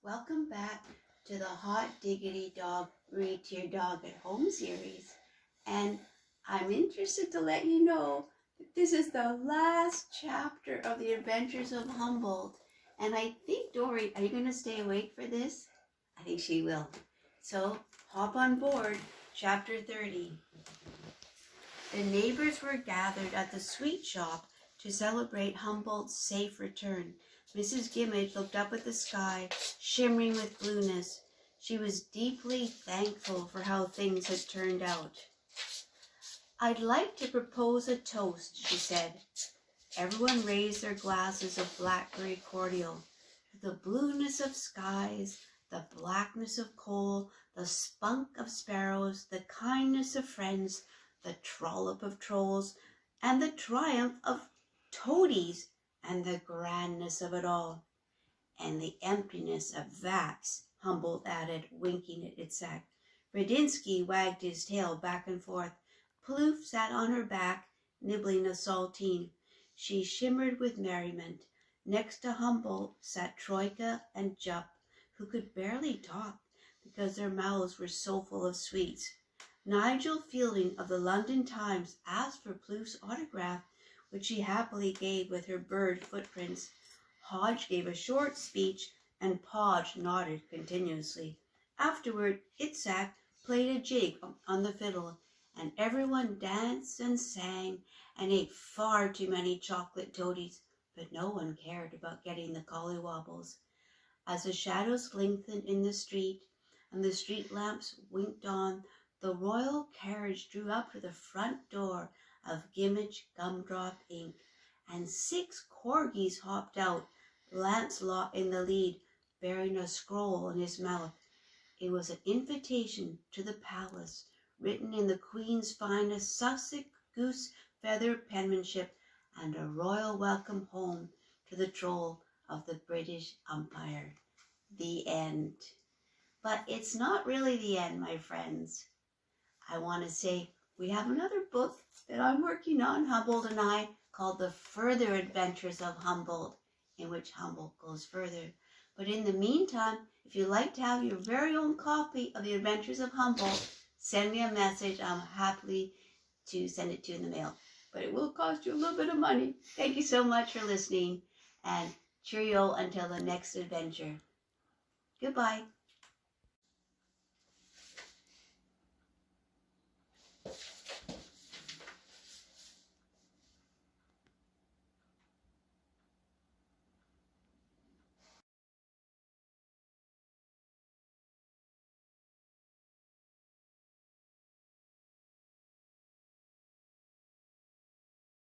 Welcome back to the Hot Diggity Dog Read to Your Dog at Home series. And I'm interested to let you know that this is the last chapter of the Adventures of Humboldt. And I think, Dory, are you going to stay awake for this? I think she will. So hop on board, chapter 30. The neighbors were gathered at the sweet shop to celebrate Humboldt's safe return. Mrs. Gimmage looked up at the sky, shimmering with blueness. She was deeply thankful for how things had turned out. "I'd like to propose a toast," she said. Everyone raised their glasses of blackberry cordial. To the blueness of skies, the blackness of coal, the spunk of sparrows, the kindness of friends, the trollop of trolls, and the triumph of toadies, and the grandness of it all. "And the emptiness of vats," Humboldt added, winking at Itzhak. Radinsky wagged his tail back and forth. Plouffe sat on her back, nibbling a saltine. She shimmered with merriment. Next to Humboldt sat Troika and Jup, who could barely talk because their mouths were so full of sweets. Nigel Fielding of the London Times asked for Plouffe's autograph, which she happily gave with her bird footprints. Hodge gave a short speech, and Podge nodded continuously. Afterward, Itzhak played a jig on the fiddle, and everyone danced and sang and ate far too many chocolate toadies, but no one cared about getting the collywobbles. As the shadows lengthened in the street and the street lamps winked on, the royal carriage drew up to the front door of Gimmage Gumdrop Inc., and 6 corgis hopped out, Lancelot in the lead, bearing a scroll in his mouth. It was an invitation to the palace, written in the Queen's finest Sussex goose feather penmanship, and a royal welcome home to the troll of the British Empire. The end. But it's not really the end, my friends. I want to say we have another book that I'm working on, Humboldt and I, called The Further Adventures of Humboldt, in which Humboldt goes further. But in the meantime, if you'd like to have your very own copy of The Adventures of Humboldt, send me a message. I'm happy to send it to you in the mail. But it will cost you a little bit of money. Thank you so much for listening, and cheerio until the next adventure. Goodbye.